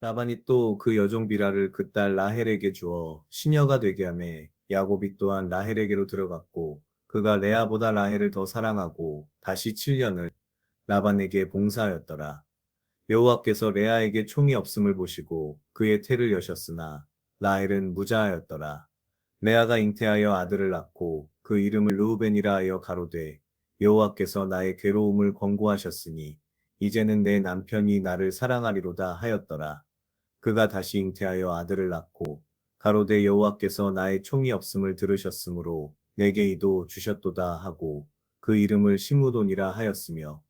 라반이 또 그 여종 비라를 그 딸 라헬에게 주어 시녀가 되게 하매 야곱이 또한 라헬에게로 들어갔고 그가 레아보다 라헬을 더 사랑하고 다시 7년을 라반에게 봉사하였더라. 여호와께서 레아에게 총이 없음을 보시고 그의 태를 여셨으나 라헬은 무자하였더라. 레아가 잉태하여 아들을 낳고 그 이름을 르우벤이라 하여 가로되 여호와께서 나의 괴로움을 권고하셨으니 이제는 내 남편이 나를 사랑하리로다 하였더라. 그가 다시 잉태하여 아들을 낳고 가로되 여호와께서 나의 총이 없음을 들으셨으므로 내게 이도 주셨도다 하고 그 이름을 시므돈이라 하였으며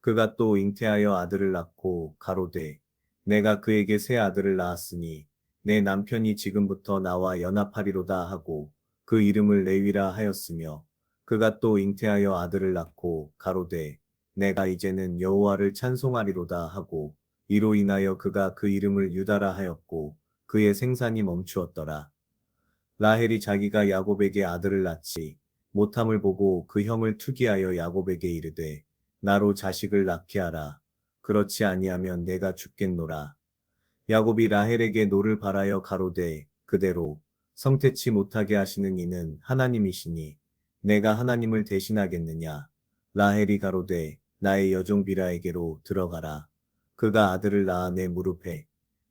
그가 또 잉태하여 아들을 낳고 가로되 내가 그에게 새 아들을 낳았으니 내 남편이 지금부터 나와 연합하리로다 하고 그 이름을 레위라 하였으며 그가 또 잉태하여 아들을 낳고 가로되 내가 이제는 여호와를 찬송하리로다 하고 이로 인하여 그가 그 이름을 유다라 하였고 그의 생산이 멈추었더라. 라헬이 자기가 야곱에게 아들을 낳지 못함을 보고 그 형을 투기하여 야곱에게 이르되 나로 자식을 낳게 하라. 그렇지 아니하면 내가 죽겠노라. 야곱이 라헬에게 노를 바라여 가로되 그대로 성태치 못하게 하시는 이는 하나님이시니 내가 하나님을 대신하겠느냐. 라헬이 가로되 나의 여종 비라에게로 들어가라. 그가 아들을 낳아 내 무릎에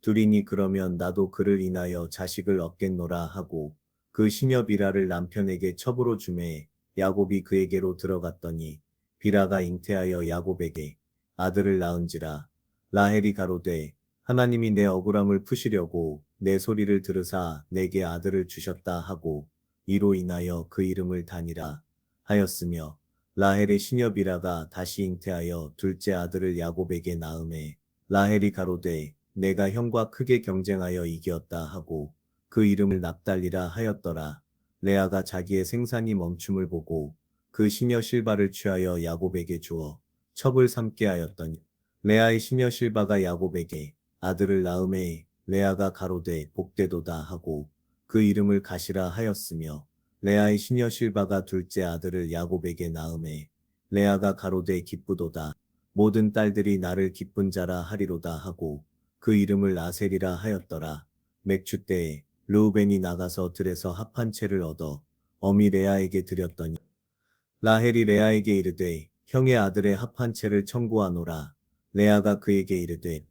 두리니 그러면 나도 그를 인하여 자식을 얻겠노라 하고 그 시녀 비라를 남편에게 첩으로 주매 야곱이 그에게로 들어갔더니 비라가 잉태하여 야곱에게 아들을 낳은지라. 라헬이 가로되 하나님이 내 억울함을 푸시려고 내 소리를 들으사 내게 아들을 주셨다 하고 이로 인하여 그 이름을 다니라 하였으며 라헬의 시녀 비라가 다시 잉태하여 둘째 아들을 야곱에게 낳음에 라헬이 가로되 내가 형과 크게 경쟁하여 이기었다 하고 그 이름을 납달리라 하였더라. 레아가 자기의 생산이 멈춤을 보고 그 시녀 실바를 취하여 야곱에게 주어 첩을 삼게 하였더니 레아의 시녀 실바가 야곱에게 아들을 낳음에 레아가 가로되 복되도다 하고 그 이름을 가시라 하였으며 레아의 시녀 실바가 둘째 아들을 야곱에게 낳음에 레아가 가로되 기쁘도다 모든 딸들이 나를 기쁜 자라 하리로다 하고 그 이름을 아셀이라 하였더라. 맥추 때에 르우벤이 나가서 들에서 합한 채를 얻어 어미 레아에게 드렸더니 라헬이 레아에게 이르되 형의 아들의 합한 채를 청구하노라. 레아가 그에게 이르되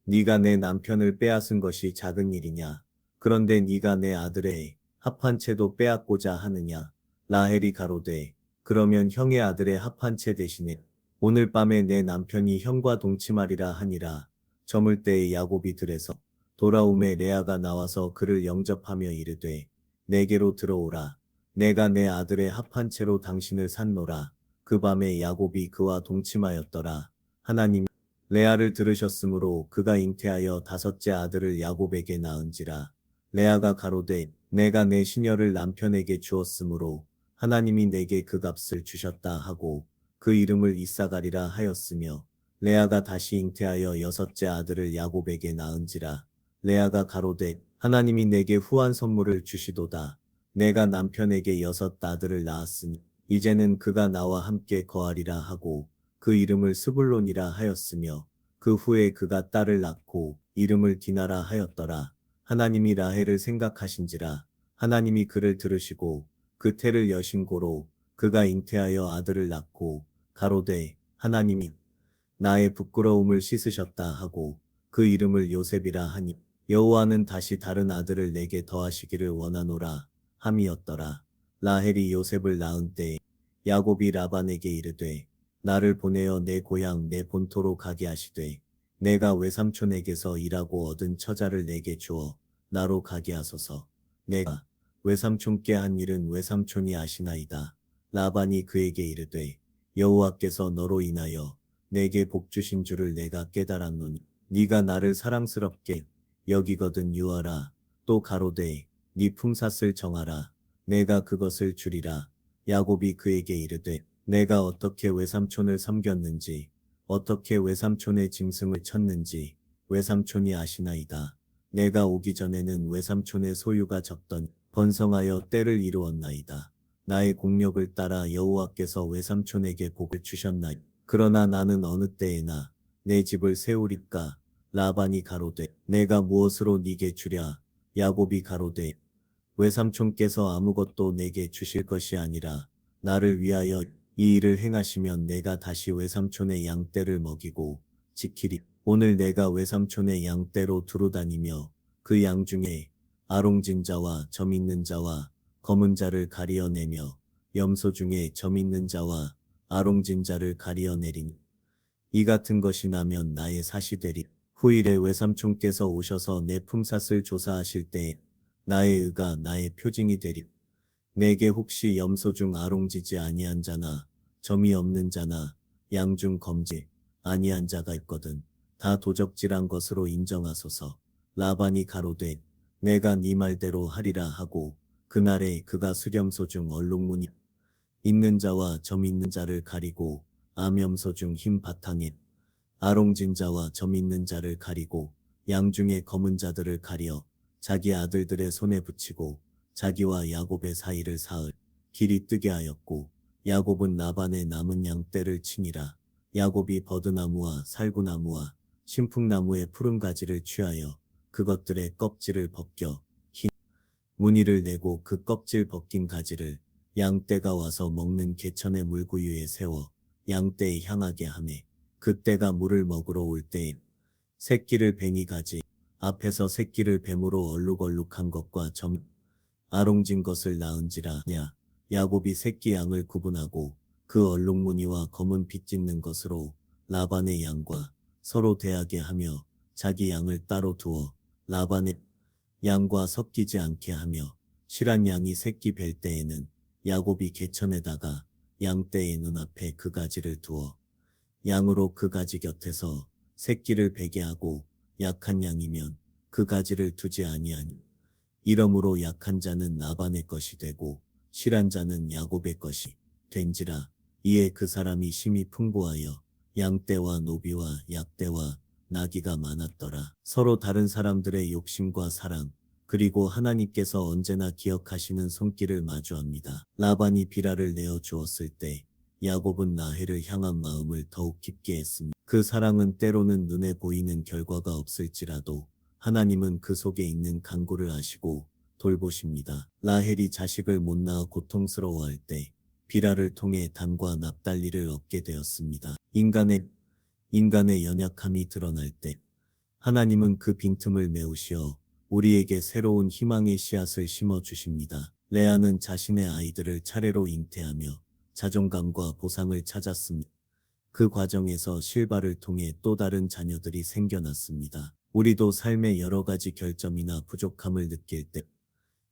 네가 내 남편을 빼앗은 것이 작은 일이냐. 그런데 네가 내 아들의 합한 채도 빼앗고자 하느냐. 라헬이 가로되 그러면 형의 아들의 합한 채 대신에 오늘 밤에 내 남편이 형과 동침하리라 하니라. 저물 때에 야곱이 들에서 돌아오매 레아가 나와서 그를 영접하며 이르되 내게로 들어오라. 내가 내 아들의 합한 채로 당신을 샀노라. 그 밤에 야곱이 그와 동침하였더라. 하나님 레아를 들으셨으므로 그가 잉태하여 다섯째 아들을 야곱에게 낳은지라. 레아가 가로되 내가 내 시녀를 남편에게 주었으므로 하나님이 내게 그 값을 주셨다 하고 그 이름을 이사가리라 하였으며 레아가 다시 잉태하여 여섯째 아들을 야곱에게 낳은지라. 레아가 가로되 하나님이 내게 후한 선물을 주시도다. 내가 남편에게 여섯 아들을 낳았으니 이제는 그가 나와 함께 거하리라 하고 그 이름을 스불론이라 하였으며 그 후에 그가 딸을 낳고 이름을 디나라 하였더라. 하나님이 라헬을 생각하신지라. 하나님이 그를 들으시고 그 태를 여신 고로 그가 잉태하여 아들을 낳고 가로되 하나님이 나의 부끄러움을 씻으셨다 하고 그 이름을 요셉이라 하니 여호와는 다시 다른 아들을 내게 더하시기를 원하노라 함이었더라. 라헬이 요셉을 낳은 때에 야곱이 라반에게 이르되 나를 보내어 내 고향 내 본토로 가게 하시되 내가 외삼촌에게서 일하고 얻은 처자를 내게 주어 나로 가게 하소서. 내가 외삼촌께 한 일은 외삼촌이 아시나이다. 라반이 그에게 이르되 여호와께서 너로 인하여 내게 복 주신 줄을 내가 깨달았노니 네가 나를 사랑스럽게 여기거든 유하라. 또 가로되 네 품삯을 정하라. 내가 그것을 주리라. 야곱이 그에게 이르되 내가 어떻게 외삼촌을 섬겼는지 어떻게 외삼촌의 짐승을 쳤는지 외삼촌이 아시나이다. 내가 오기 전에는 외삼촌의 소유가 적더니 번성하여 때를 이루었나이다. 나의 공력을 따라 여호와께서 외삼촌에게 복을 주셨나이다. 그러나 나는 어느 때에나 내 집을 세우리까 라반이 가로되 내가 무엇으로 네게 주랴. 야곱이 가로되 외삼촌께서 아무것도 내게 주실 것이 아니라 나를 위하여 이 일을 행하시면 내가 다시 외삼촌의 양떼를 먹이고 지키리. 오늘 내가 외삼촌의 양떼로 두루다니며 그 양 중에 아롱진 자와 점 있는 자와 검은 자를 가리어내며 염소 중에 점 있는 자와 아롱진 자를 가리어내리니 이 같은 것이 나면 나의 사시 되리. 후일에 외삼촌께서 오셔서 내 품삯을 조사하실 때에 나의 의가 나의 표징이 되리. 내게 혹시 염소 중 아롱지지 아니한 자나 점이 없는 자나 양 중 검지 아니한 자가 있거든 다 도적질한 것으로 인정하소서. 라반이 가로되 내가 네 말대로 하리라 하고 그날에 그가 수렴소 중 얼룩무늬 있는 자와 점 있는 자를 가리고 암염소 중 흰 바탕에 아롱진 자와 점 있는 자를 가리고 양 중에 검은 자들을 가려 자기 아들들의 손에 붙이고 자기와 야곱의 사이를 사흘 길이 뜨게 하였고 야곱은 라반의 남은 양떼를 치니라. 야곱이 버드나무와 살구나무와 신풍나무의 푸른 가지를 취하여 그것들의 껍질을 벗겨 흰 무늬를 내고 그 껍질 벗긴 가지를 양떼가 와서 먹는 개천의 물구유에 세워 양떼에 향하게 하매 그때가 물을 먹으러 올 때에 새끼를 뱅이 가지 앞에서 새끼를 뱀으로 얼룩얼룩한 것과 점 아롱진 것을 낳은지라. 야곱이 새끼 양을 구분하고 그 얼룩무늬와 검은 빛 찢는 것으로 라반의 양과 서로 대하게 하며 자기 양을 따로 두어 라반의 양과 섞이지 않게 하며 실한 양이 새끼 뵐 때에는 야곱이 개천에다가 양떼의 눈앞에 그 가지를 두어 양으로 그 가지 곁에서 새끼를 베게 하고 약한 양이면 그 가지를 두지 아니하니 이러므로 약한 자는 라반의 것이 되고 실한 자는 야곱의 것이 된지라. 이에 그 사람이 심히 풍부하여 양떼와 노비와 약떼와 나귀가 많았더라. 서로 다른 사람들의 욕심과 사랑 그리고 하나님께서 언제나 기억하시는 손길을 마주합니다. 라반이 비라를 내어 주었을 때 야곱은 라헬을 향한 마음을 더욱 깊게 했으니 그 사랑은 때로는 눈에 보이는 결과가 없을지라도 하나님은 그 속에 있는 간구를 아시고 돌보십니다. 라헬이 자식을 못 낳아 고통스러워할 때 비라를 통해 단과 납달리를 얻게 되었습니다. 인간의 연약함이 드러날 때 하나님은 그 빈틈을 메우시어 우리에게 새로운 희망의 씨앗을 심어주십니다. 레아는 자신의 아이들을 차례로 잉태하며 자존감과 보상을 찾았습니다. 그 과정에서 실바를 통해 또 다른 자녀들이 생겨났습니다. 우리도 삶의 여러 가지 결점이나 부족함을 느낄 때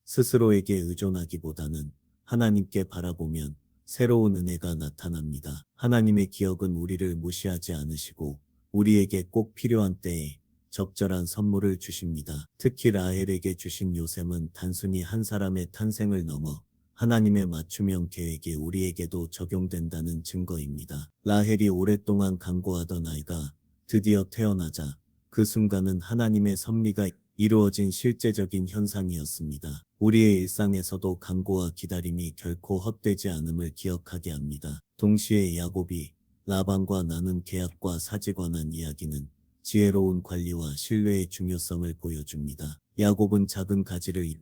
스스로에게 의존하기보다는 하나님께 바라보면 새로운 은혜가 나타납니다. 하나님의 기억은 우리를 무시하지 않으시고 우리에게 꼭 필요한 때에 적절한 선물을 주십니다. 특히 라헬에게 주신 요셉은 단순히 한 사람의 탄생을 넘어 하나님의 맞춤형 계획이 우리에게도 적용된다는 증거입니다. 라헬이 오랫동안 간구하던 아이가 드디어 태어나자 그 순간은 하나님의 섭리가 이루어진 실제적인 현상이었습니다. 우리의 일상에서도 간구와 기다림이 결코 헛되지 않음을 기억하게 합니다. 동시에 야곱이 라반과 나눈 계약과 사지 관한 이야기는 지혜로운 관리와 신뢰의 중요성을 보여줍니다. 야곱은 작은 가지를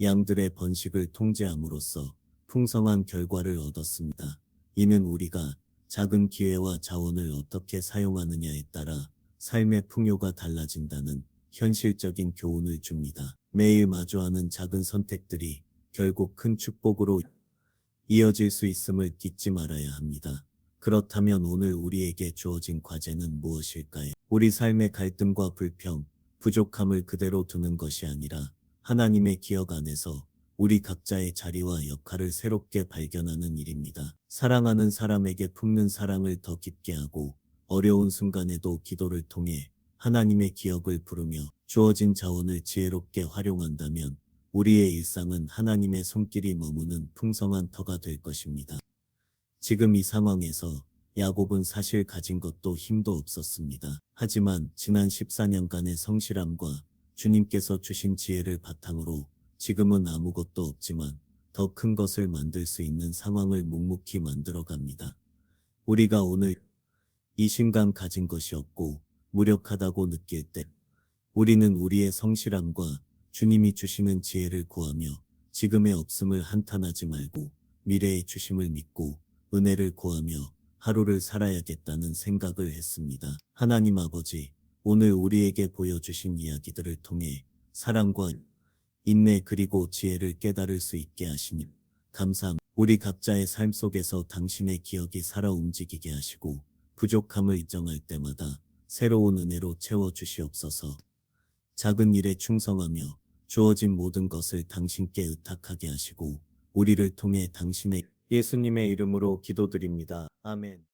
양들의 번식을 통제함으로써 풍성한 결과를 얻었습니다. 이는 우리가 작은 기회와 자원을 어떻게 사용하느냐에 따라 삶의 풍요가 달라진다는 현실적인 교훈을 줍니다. 매일 마주하는 작은 선택들이 결국 큰 축복으로 이어질 수 있음을 잊지 말아야 합니다. 그렇다면 오늘 우리에게 주어진 과제는 무엇일까요? 우리 삶의 갈등과 불평, 부족함을 그대로 두는 것이 아니라 하나님의 기억 안에서 우리 각자의 자리와 역할을 새롭게 발견하는 일입니다. 사랑하는 사람에게 품는 사랑을 더 깊게 하고 어려운 순간에도 기도를 통해 하나님의 기억을 부르며 주어진 자원을 지혜롭게 활용한다면 우리의 일상은 하나님의 손길이 머무는 풍성한 터가 될 것입니다. 지금 이 상황에서 야곱은 사실 가진 것도 힘도 없었습니다. 하지만 지난 14년간의 성실함과 주님께서 주신 지혜를 바탕으로 지금은 아무것도 없지만 더 큰 것을 만들 수 있는 상황을 묵묵히 만들어 갑니다. 우리가 오늘 이 순간 가진 것이 없고 무력하다고 느낄 때 우리는 우리의 성실함과 주님이 주시는 지혜를 구하며 지금의 없음을 한탄하지 말고 미래의 주심을 믿고 은혜를 구하며 하루를 살아야겠다는 생각을 했습니다. 하나님 아버지, 오늘 우리에게 보여주신 이야기들을 통해 사랑과 인내 그리고 지혜를 깨달을 수 있게 하시니 감사합니다. 우리 각자의 삶 속에서 당신의 기억이 살아 움직이게 하시고 부족함을 인정할 때마다 새로운 은혜로 채워주시옵소서. 작은 일에 충성하며 주어진 모든 것을 당신께 의탁하게 하시고 우리를 통해 당신의 예수님의 이름으로 기도드립니다. 아멘.